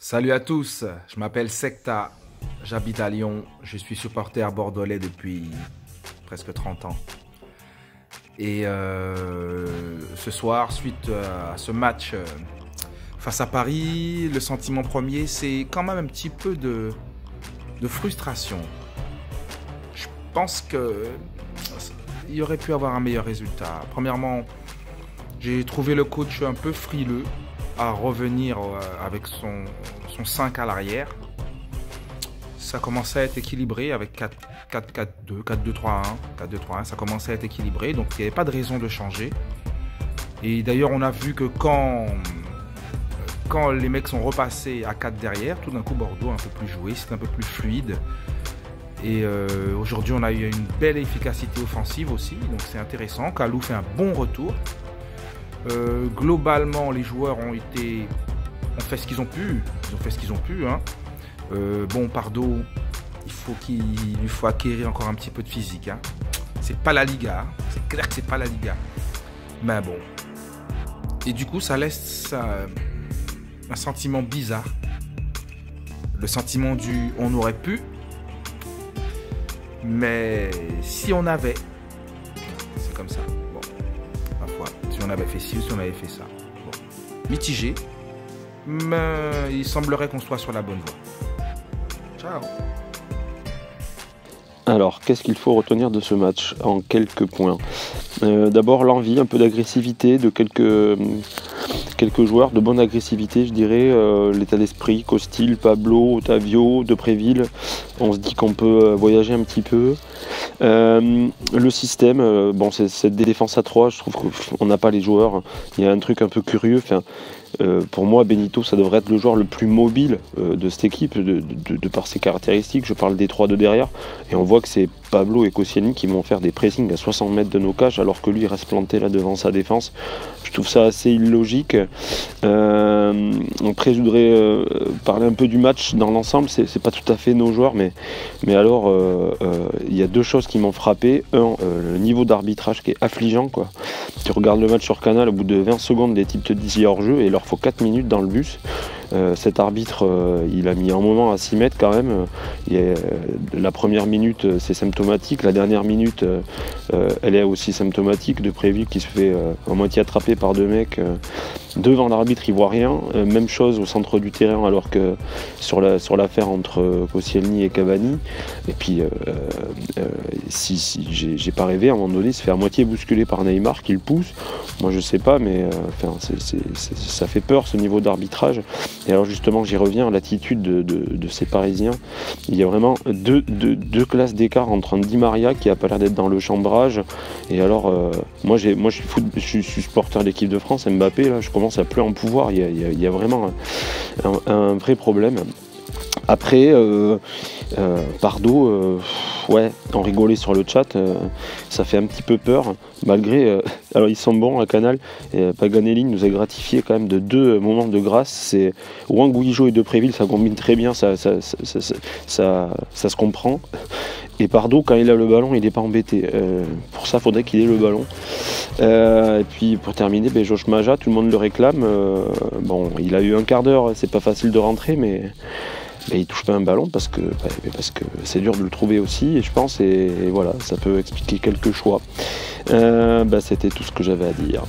Salut à tous, je m'appelle Secta, j'habite à Lyon, je suis supporter bordelais depuis presque 30 ans. Et ce soir, suite à ce match face à Paris, le sentiment premier, c'est quand même un petit peu de frustration. Je pense qu'il y aurait pu avoir un meilleur résultat. Premièrement, j'ai trouvé le coach un peu frileux à revenir avec son 5 à l'arrière. Ça commençait à être équilibré avec 4-4-2, 4-2-3-1, 4-2-3-1, ça commençait à être équilibré, donc il n'y avait pas de raison de changer. Et d'ailleurs, on a vu que quand les mecs sont repassés à 4 derrière, tout d'un coup, Bordeaux a un peu plus joué, c'est un peu plus fluide. Et aujourd'hui, on a eu une belle efficacité offensive aussi, donc c'est intéressant. Kalou fait un bon retour. Globalement, les joueurs ont fait ce qu'ils ont pu. Ils ont fait ce qu'ils ont pu. Hein. Bon, Pardo, il lui faut acquérir encore un petit peu de physique. Hein. C'est pas la Liga. Hein. C'est clair que c'est pas la Liga. Mais bon. Et du coup, ça laisse un sentiment bizarre. Le sentiment du on aurait pu. Mais si on avait, c'est comme ça. Bon, ma foi, si on avait fait ci ou si on avait fait ça. Bon, mitigé, mais il semblerait qu'on soit sur la bonne voie. Ciao. Alors, qu'est-ce qu'il faut retenir de ce match en quelques points? D'abord, l'envie, un peu d'agressivité de quelques joueurs, de bonne agressivité, je dirais. L'état d'esprit, Costil, Pablo, Otavio, Depréville. On se dit qu'on peut voyager un petit peu. Le système, bon, c'est cette défense à 3, je trouve qu'on n'a pas les joueurs. Il y a un truc un peu curieux. Enfin, pour moi, Benito, ça devrait être le joueur le plus mobile de cette équipe, de par ses caractéristiques. Je parle des 3 de derrière. Et on voit que c'est Pablo et Koscielny qui vont faire des pressings à 60 mètres de nos cages, alors que lui il reste planté là devant sa défense. Je trouve ça assez illogique. Après, je voudrais parler un peu du match dans l'ensemble. C'est pas tout à fait nos joueurs, mais alors, il y a 2 choses qui m'ont frappé. Le niveau d'arbitrage qui est affligeant, quoi. Tu regardes le match sur Canal, au bout de 20 secondes, les types te disent il y a hors-jeu et il leur faut 4 minutes dans le bus. Cet arbitre, il a mis un moment à s'y mettre quand même. La première minute, c'est symptomatique. La dernière minute, elle est aussi symptomatique. Depréville qui se fait à moitié attraper par 2 mecs. Devant l'arbitre, il voit rien. Même chose au centre du terrain, alors que sur l'affaire entre Koscielny et Cavani. Et puis, si j'ai pas rêvé, à un moment donné, il se fait à moitié bousculer par Neymar qui le pousse. Moi, je sais pas, mais ça fait peur ce niveau d'arbitrage. Et alors justement, j'y reviens à l'attitude de ces Parisiens. Il y a vraiment deux classes d'écart entre un Di Maria qui a pas l'air d'être dans le chambrage. Et alors, moi je suis supporter de l'équipe de France, Mbappé, là, je commence à plus en pouvoir. Il y a vraiment un vrai problème. Après, Pardo, ouais, on rigolait sur le chat, ça fait un petit peu peur, malgré... alors ils sont bons à Canal, Paganelli nous a gratifié quand même de 2 moments de grâce, c'est Wang Guijo et Depréville, ça combine très bien, ça se comprend. Et Pardo, quand il a le ballon, il n'est pas embêté. Pour ça, il faudrait qu'il ait le ballon. Et puis, pour terminer, Josh Maja, tout le monde le réclame. Bon, il a eu un quart d'heure, c'est pas facile de rentrer, mais il touche pas un ballon parce que c'est dur de le trouver aussi, et je pense, et voilà, ça peut expliquer quelques choix. C'était tout ce que j'avais à dire.